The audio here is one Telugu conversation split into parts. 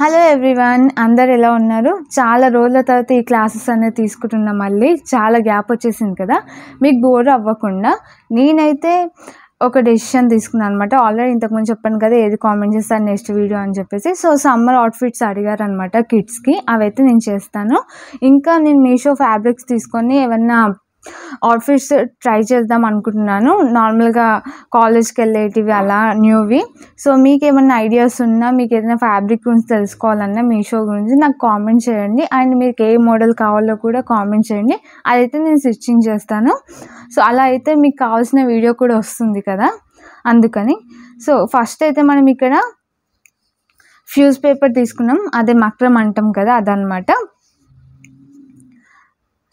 హలో ఎవ్రీవన్, అందరు ఎలా ఉన్నారు? చాలా రోజుల తర్వాత ఈ క్లాసెస్ అనేది తీసుకుంటున్నాం. మళ్ళీ చాలా గ్యాప్ వచ్చేసింది కదా, మీకు బోర్ అవ్వకుండా నేనైతే ఒక డెసిషన్ తీసుకున్నాను అనమాట. ఆల్రెడీ ఇంతకుముందు చెప్పాను కదా, ఏది కామెంట్ చేస్తాను నెక్స్ట్ వీడియో అని చెప్పేసి. సో సమ్మర్ అవుట్ఫిట్స్ అడిగారు అనమాట కిడ్స్కి, అవైతే నేను చేస్తాను. ఇంకా నేను మీషో ఫ్యాబ్రిక్స్ తీసుకొని ఏమన్నా అవుట్ఫిట్స్ ట్రై చేద్దాం అనుకుంటున్నాను, నార్మల్గా కాలేజ్కి వెళ్ళేటివి అలా న్యూవి. సో మీకు ఏమైనా ఐడియాస్ ఉన్నా, మీకు ఏదైనా ఫ్యాబ్రిక్ గురించి తెలుసుకోవాలన్నా మీషో గురించి నాకు కామెంట్ చేయండి. అండ్ మీకు ఏ మోడల్ కావాలో కూడా కామెంట్ చేయండి, అదైతే నేను స్టిచ్చింగ్ చేస్తాను. సో అలా అయితే మీకు కావాల్సిన వీడియో కూడా వస్తుంది కదా, అందుకని. సో ఫస్ట్ అయితే మనం ఇక్కడ ఫ్యూజ్ పేపర్ తీసుకున్నాం, అదే మక్రమ్ అంటాం కదా, అదనమాట.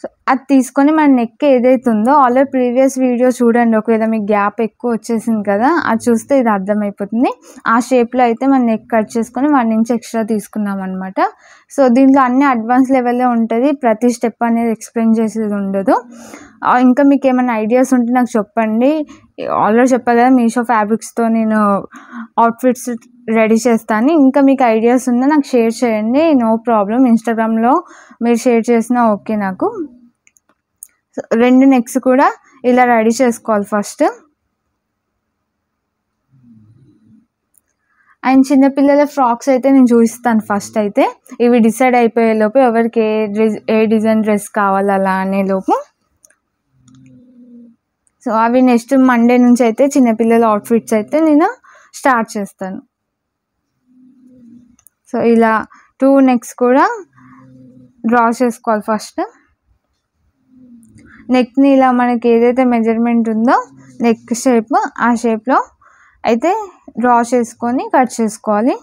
సో అది తీసుకొని మన నెక్ ఏదైతే ఉందో, ఆల్రెడీ ప్రీవియస్ వీడియో చూడండి, ఒకవేళ మీకు గ్యాప్ ఎక్కువ వచ్చేసింది కదా, అది చూస్తే ఇది అర్థమైపోతుంది. ఆ షేప్లో అయితే మన నెక్ కట్ చేసుకొని 1 ఇంచ్ ఎక్స్ట్రా తీసుకున్నాం అనమాట. సో దీంట్లో అన్ని అడ్వాన్స్ లెవెల్లో ఉంటుంది, ప్రతి స్టెప్ అనేది ఎక్స్ప్లెయిన్ చేసేది ఉండదు. ఇంకా మీకు ఏమైనా ఐడియాస్ ఉంటే నాకు చెప్పండి. ఆల్రెడీ చెప్పా కదా, మీషో ఫ్యాబ్రిక్స్తో నేను అవుట్ఫిట్స్ రెడీ చేస్తాను. ఇంకా మీకు ఐడియాస్ ఉన్నా నాకు షేర్ చేయండి, నో ప్రాబ్లం. ఇన్స్టాగ్రామ్లో మీరు షేర్ చేసినా ఓకే నాకు. రెండు నెక్స్ కూడా ఇలా రెడీ చేసుకోవాలి ఫస్ట్. అండ్ చిన్నపిల్లల ఫ్రాక్స్ అయితే నేను చూపిస్తాను ఫస్ట్. అయితే ఇవి డిసైడ్ అయిపోయే లోపు, ఎవరికి ఏ డిజైన్ డ్రెస్ కావాలి అలా అనే లోపు. సో అవి నెక్స్ట్ మండే నుంచి అయితే చిన్నపిల్లల అవుట్ఫిట్స్ అయితే నేను స్టార్ట్ చేస్తాను. సో ఇలా 2 నెక్స్ కూడా డ్రా చేసుకోవాలి ఫస్ట్. నెక్ని ఇలా మనకి ఏదైతే మెజర్మెంట్ ఉందో నెక్ షేప్, ఆ షేప్లో అయితే డ్రా చేసుకొని కట్ చేసుకోవాలి.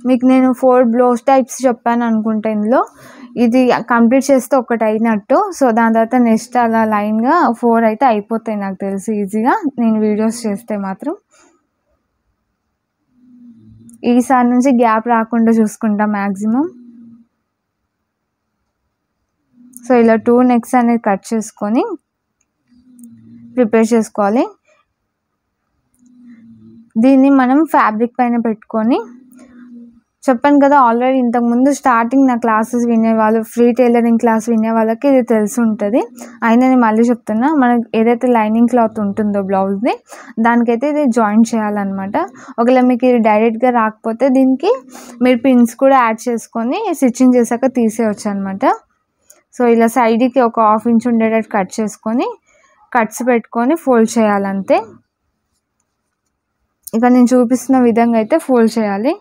మీకు నేను 4 బ్లౌజ్ టైప్స్ చెప్పాను అనుకుంటా ఇందులో. ఇది కంప్లీట్ చేస్తే ఒకటి అయినట్టు. సో దాని తర్వాత నెక్స్ట్ అలా లైన్గా 4 అయితే అయిపోతాయి నాకు తెలిసి ఈజీగా, నేను వీడియోస్ చేస్తే మాత్రం. ఈసారి నుంచి గ్యాప్ రాకుండా చూసుకుంటా మ్యాక్సిమం. సో ఇలా 2 నెక్స్ అనేది కట్ చేసుకొని ప్రిపేర్ చేసుకోవాలి. దీన్ని మనం ఫ్యాబ్రిక్ పైన పెట్టుకొని, చెప్పాను కదా ఆల్రెడీ ఇంతకుముందు స్టార్టింగ్ నా క్లాసెస్ వినేవాళ్ళు, ఫ్రీ టైలరింగ్ క్లాస్ వినే వాళ్ళకి ఇది తెలిసి ఉంటుంది. అయినా నేను మళ్ళీ చెప్తున్నా, మనకి ఏదైతే లైనింగ్ క్లాత్ ఉంటుందో బ్లౌజ్ది, దానికైతే ఇది జాయిన్ చేయాలన్నమాట. ఒకవేళ మీకు ఇది డైరెక్ట్గా రాకపోతే దీనికి మీరు పిన్స్ కూడా యాడ్ చేసుకొని స్టిచ్చింగ్ చేశాక తీసేయచ్చు అనమాట. సో ఇలా సైడ్కి ఒక 1/2 ఇంచ్ ఉండేటట్టు కట్ చేసుకొని కట్స్ పెట్టుకొని ఫోల్డ్ చేయాలంతే. ఇక నేను చూపిస్తున్న విధంగా అయితే ఫోల్డ్ చేయాలి.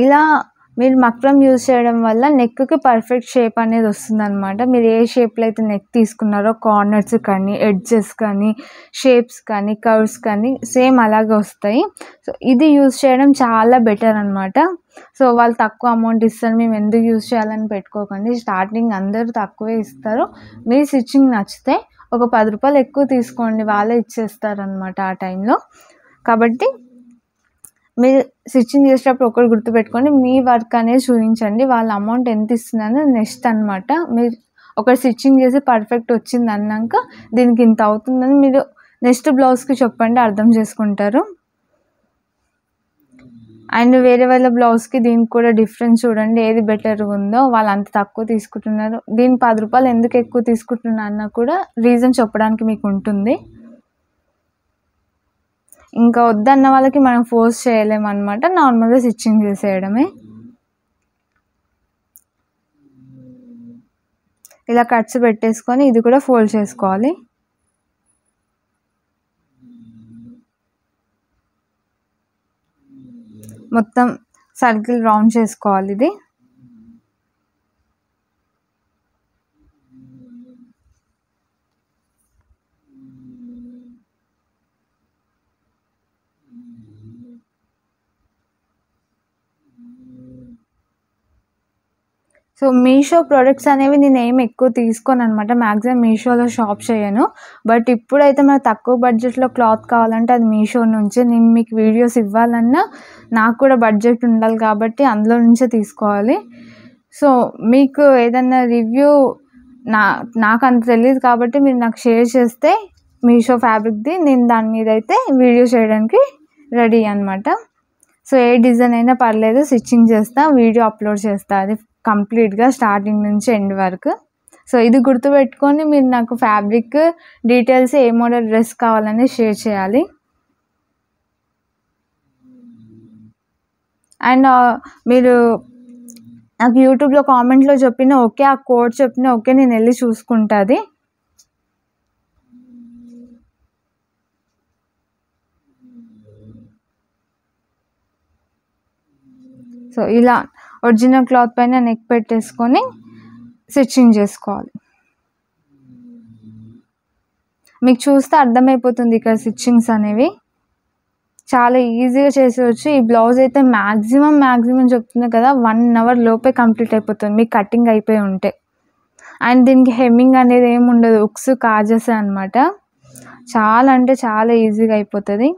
ఇలా మీరు మక్రమ్ యూజ్ చేయడం వల్ల నెక్కి పర్ఫెక్ట్ షేప్ అనేది వస్తుంది అనమాట. మీరు ఏ షేప్లో అయితే నెక్ తీసుకున్నారో, కార్నర్స్ కానీ, ఎడ్జెస్ కానీ, షేప్స్ కానీ, కర్వ్స్ కానీ సేమ్ అలాగే వస్తాయి. సో ఇది యూజ్ చేయడం చాలా బెటర్ అనమాట. సో వాళ్ళు తక్కువ అమౌంట్ ఇస్తారు, మేము ఎందుకు యూజ్ చేయాలని పెట్టుకోకండి. స్టార్టింగ్ అందరూ తక్కువే ఇస్తారు. మీ స్టిచ్చింగ్ నచ్చితే ఒక 10 రూపాయలు ఎక్కువ తీసుకోండి, వాళ్ళే ఇచ్చేస్తారనమాట ఆ టైంలో. కాబట్టి మీరు స్టిచ్చింగ్ చేసేటప్పుడు ఒకటి గుర్తుపెట్టుకోండి, మీ వర్క్ అనేది చూపించండి, వాళ్ళ అమౌంట్ ఎంత ఇస్తున్నారో నెక్స్ట్ అనమాట. మీరు ఒకటి స్టిచ్చింగ్ చేసి పర్ఫెక్ట్ వచ్చింది అన్నాక దీనికి ఇంత అవుతుందని మీరు నెక్స్ట్ బ్లౌజ్కి చెప్పండి, అర్థం చేసుకుంటారు. అండ్ వేరే వాళ్ళ బ్లౌజ్కి దీనికి కూడా డిఫరెన్స్ చూడండి, ఏది బెటర్గా ఉందో. వాళ్ళు అంత తక్కువ తీసుకుంటున్నారు, దీని 10 రూపాయలు ఎందుకు ఎక్కువ తీసుకుంటున్నా అన్న కూడా రీజన్ చెప్పడానికి మీకు ఉంటుంది. ఇంకా వద్దన్న వాళ్ళకి మనం ఫోర్స్ చేయలేము అనమాట, నార్మల్గా స్టిచ్చింగ్ చేసేయడమే. ఇలా కట్స్ పెట్టేసుకొని ఇది కూడా ఫోల్డ్ చేసుకోవాలి. మొత్తం సర్కిల్ రౌండ్ చేసుకోవాలి ఇది. సో సో మీషో ప్రొడక్ట్స్ అనేవి నేను ఏమి ఎక్కువ తీసుకోను అనమాట. మ్యాక్సిమం మీషోలో షాప్ చేయను. బట్ ఇప్పుడైతే మనకు తక్కువ బడ్జెట్లో క్లాత్ కావాలంటే అది మీషో నుంచే. నేను మీకు వీడియోస్ ఇవ్వాలన్నా నాకు కూడా బడ్జెట్ ఉండాలి కాబట్టి అందులో నుంచే తీసుకోవాలి. సో మీకు ఏదన్నా రివ్యూ నాకు అంత తెలియదు కాబట్టి మీరు నాకు షేర్ చేస్తే మీషో ఫ్యాబ్రిక్ది నేను దాని మీద అయితే వీడియో చేయడానికి రెడీ అనమాట. సో ఏ డిజైన్ అయినా పర్లేదు, స్టిచ్చింగ్ చేస్తా, వీడియో అప్లోడ్ చేస్తా అది కంప్లీట్గా స్టార్టింగ్ నుంచి ఎండ్ వరకు. సో ఇది గుర్తుపెట్టుకొని మీరు నాకు ఫ్యాబ్రిక్ డీటెయిల్స్, ఏ మోడల్ డ్రెస్ కావాలని షేర్ చేయాలి. అండ్ మీరు నాకు యూట్యూబ్లో కామెంట్లో చెప్పిన ఓకే, ఆ కోడ్ చెప్పిన ఓకే, నేను వెళ్ళి చూసుకుంటుంది. సో ఇలా ఒరిజినల్ క్లాత్ పైన నెక్ పెట్టేసుకొని స్టిచ్చింగ్ చేసుకోవాలి. మీకు చూస్తే అర్థమైపోతుంది ఇక్కడ స్టిచ్చింగ్స్ అనేవి చాలా ఈజీగా చేసేవచ్చు. ఈ బ్లౌజ్ అయితే మ్యాక్సిమం చెప్తుంది కదా 1 అవర్ లోపే కంప్లీట్ అయిపోతుంది మీకు కటింగ్ అయిపోయి ఉంటే. అండ్ దీనికి హెమ్మింగ్ అనేది ఏమి ఉండదు, ఉక్స్ కాజెస్ అనమాట. చాలా అంటే చాలా ఈజీగా అయిపోతుంది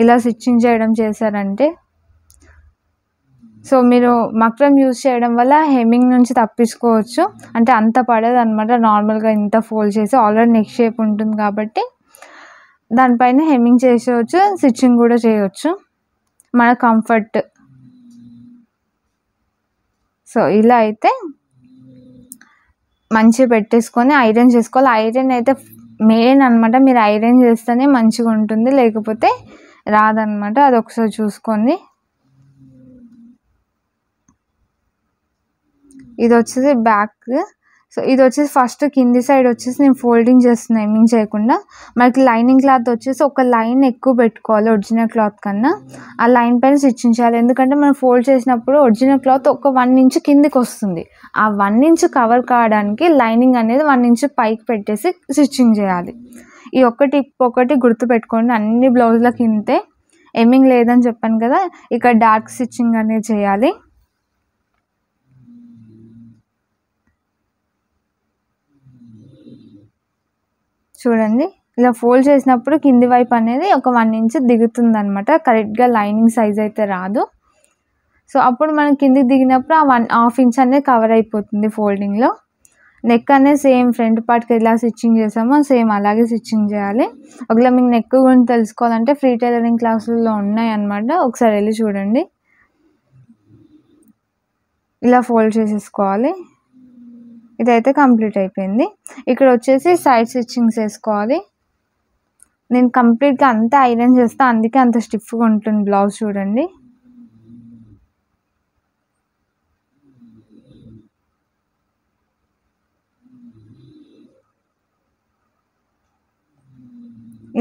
ఇలా స్టిచ్చింగ్ చేయడం చేశారంటే. సో మీరు మక్రమ్ యూజ్ చేయడం వల్ల హెమ్మింగ్ నుంచి తప్పించుకోవచ్చు. అంటే అంత పడదు అనమాట, నార్మల్గా ఇంత ఫోల్డ్ చేసి ఆల్రెడీ నెక్ షేప్ ఉంటుంది కాబట్టి దానిపైన హెమ్మింగ్ చేసేవచ్చు, స్టిచ్చింగ్ కూడా చేయవచ్చు మన కంఫర్ట్. సో ఇలా అయితే మంచిగా పెట్టేసుకొని ఐరన్ చేసుకోవాలి. ఐరన్ అయితే మెయిన్ అనమాట, మీరు ఐరన్ చేస్తేనే మంచిగా ఉంటుంది, లేకపోతే రాదనమాట. అది ఒకసారి చూసుకోండి. ఇది వచ్చేసి బ్యాక్. సో ఇది వచ్చేసి ఫస్ట్ కింది సైడ్ వచ్చేసి నేను ఫోల్డింగ్ చేస్తున్నాను హెమ్మింగ్ చేయకుండా. మనకి లైనింగ్ క్లాత్ వచ్చేసి ఒక లైన్ ఎక్కువ పెట్టుకోవాలి ఒరిజినల్ క్లాత్ కన్నా. ఆ లైన్ పైన స్టిచ్చింగ్ చేయాలి, ఎందుకంటే మనం ఫోల్డ్ చేసినప్పుడు ఒరిజినల్ క్లాత్ ఒక 1 ఇంచ్ కిందికి వస్తుంది. ఆ 1 ఇంచ్ కవర్ కావడానికి లైనింగ్ అనేది 1 ఇంచ్ పైకి పెట్టేసి స్టిచ్చింగ్ చేయాలి. ఈ ఒకటి గుర్తుపెట్టుకోండి, అన్ని బ్లౌజ్లకి ఇంతే. హెమ్మింగ్ లేదని చెప్పాను కదా, ఇక్కడ డార్క్ స్టిచ్చింగ్ అనేది చేయాలి. చూడండి ఇలా ఫోల్డ్ చేసినప్పుడు కింది వైపు అనేది ఒక 1 ఇంచ్ దిగుతుంది అనమాట. కరెక్ట్గా లైనింగ్ సైజ్ అయితే రాదు. సో అప్పుడు మనం కిందికి దిగినప్పుడు ఆ 1.5 ఇంచ్ అనేది కవర్ అయిపోతుంది ఫోల్డింగ్లో. నెక్ అనేది సేమ్ ఫ్రంట్ పార్ట్కి ఎలా స్టిచ్చింగ్ చేసామో సేమ్ అలాగే స్టిచ్చింగ్ చేయాలి. ఒకవేళ మీకు నెక్ గురించి తెలుసుకోవాలంటే ఫ్రీ టైలరింగ్ క్లాసుల్లో ఉన్నాయన్నమాట, ఒకసారి వెళ్ళి చూడండి. ఇలా ఫోల్డ్ చేసేసుకోవాలి. ఇదైతే కంప్లీట్ అయిపోయింది. ఇక్కడ వచ్చేసి సైడ్ స్టిచ్చింగ్స్ వేసుకోవాలి. నేను కంప్లీట్గా అంతా ఐరన్ చేస్తా, అందుకే అంత స్టిఫ్గా ఉంటుంది బ్లౌజ్. చూడండి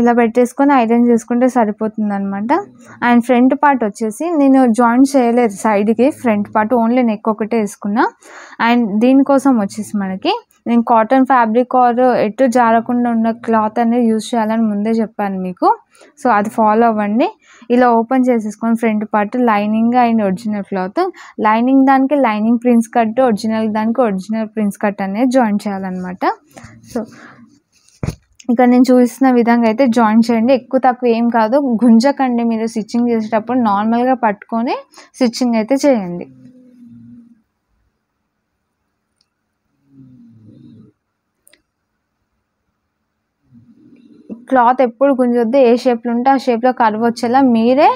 ఇలా పెట్టేసుకొని ఐరన్ చేసుకుంటే సరిపోతుంది అనమాట. అండ్ ఫ్రంట్ పార్ట్ వచ్చేసి నేను జాయింట్ చేయలేదు సైడ్కి, ఫ్రంట్ పార్ట్ ఓన్లీ నెక్ ఒకటే వేసుకున్నా. అండ్ దీనికోసం వచ్చేసి మనకి నేను కాటన్ ఫ్యాబ్రిక్ ఆర్ ఎటు జారకుండా ఉన్న క్లాత్ అనేది యూజ్ చేయాలని ముందే చెప్పాను మీకు. సో అది ఫాలో అవ్వండి. ఇలా ఓపెన్ చేసేసుకొని front part lining and original cloth, lining దానికి లైనింగ్ ప్రిన్స్ కట్, ఒరిజినల్ దానికి ఒరిజినల్ ప్రిన్స్ కట్ అనేది జాయింట్ చేయాలన్నమాట. సో ఇక్కడ నేను చూపిస్తున్న విధంగా అయితే జాయిన్ చేయండి. ఎక్కువ తక్కువ ఏం కాదు, గుంజకండి. మీరు స్టిచ్చింగ్ చేసేటప్పుడు నార్మల్గా పట్టుకొని స్టిచ్చింగ్ అయితే చేయండి. క్లాత్ ఎప్పుడు గుంజొద్దు, ఏ షేప్లో ఉంటే ఆ షేప్లో కర్వ్ వచ్చేలా మీరే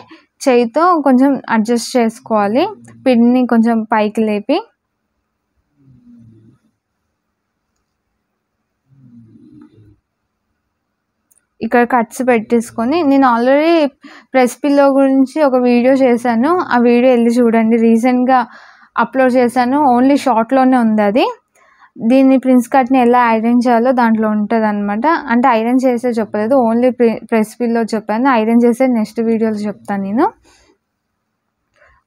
చేయితో కొంచెం అడ్జస్ట్ చేసుకోవాలి. పిన్ని కొంచెం పైకి లేపి ఇక్కడ కట్స్ పెట్టేసుకొని, నేను ఆల్రెడీ ప్రెస్ పిల్లో గురించి ఒక వీడియో చేశాను, ఆ వీడియో వెళ్ళి చూడండి. రీసెంట్గా అప్లోడ్ చేశాను, ఓన్లీ షార్ట్లోనే ఉంది అది. దీన్ని ప్రిన్స్ కట్ని ఎలా ఐరన్ చేయాలో దాంట్లో ఉంటుంది అనమాట. అంటే ఐరన్ చేసే చెప్పలేదు, ఓన్లీ ప్రెస్ పిల్లో చెప్పాను. ఐరన్ చేసే నెక్స్ట్ వీడియోలో చెప్తాను నేను.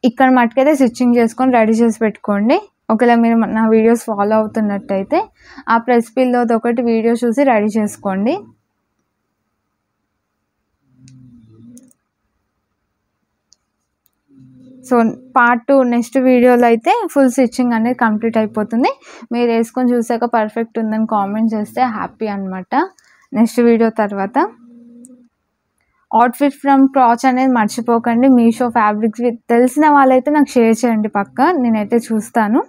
ఇక్కడ మట్టుకైతే స్టిచ్చింగ్ చేసుకొని రెడీ చేసి పెట్టుకోండి. ఒకవేళ మీరు నా వీడియోస్ ఫాలో అవుతున్నట్టయితే ఆ ప్రెస్ పిల్లోది ఒకటి వీడియో చూసి రెడీ చేసుకోండి. సో పార్ట్ 2 నెక్స్ట్ వీడియోలో అయితే ఫుల్ స్టిచ్చింగ్ అనేది కంప్లీట్ అయిపోతుంది. మీరు వేసుకొని చూసాక పర్ఫెక్ట్ ఉందని కామెంట్ చేస్తే హ్యాపీ అనమాట. నెక్స్ట్ వీడియో తర్వాత అవుట్ఫిట్ ఫ్రమ్ క్రాచ్ అనేది మర్చిపోకండి. మీషో ఫ్యాబ్రిక్స్ తెలిసిన వాళ్ళైతే నాకు షేర్ చేయండి పక్కా, నేనైతే చూస్తాను.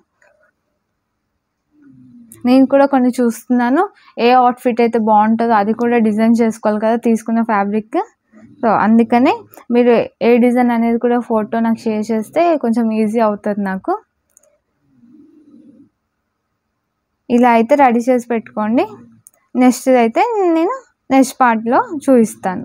నేను కూడా కొన్ని చూస్తున్నాను, ఏ అవుట్ఫిట్ అయితే బాగుంటుందో అది కూడా డిజైన్ చేసుకోవాలి కదా తీసుకున్న ఫ్యాబ్రిక్. సో అందుకనే మీరు ఏ డిజైన్ అనేది కూడా ఫోటో నాకు షేర్ చేస్తే కొంచెం ఈజీ అవుతుంది నాకు. ఇలా అయితే రెడీ చేసి పెట్టుకోండి. నెక్స్ట్ అయితే నేను నెక్స్ట్ పార్ట్లో చూపిస్తాను.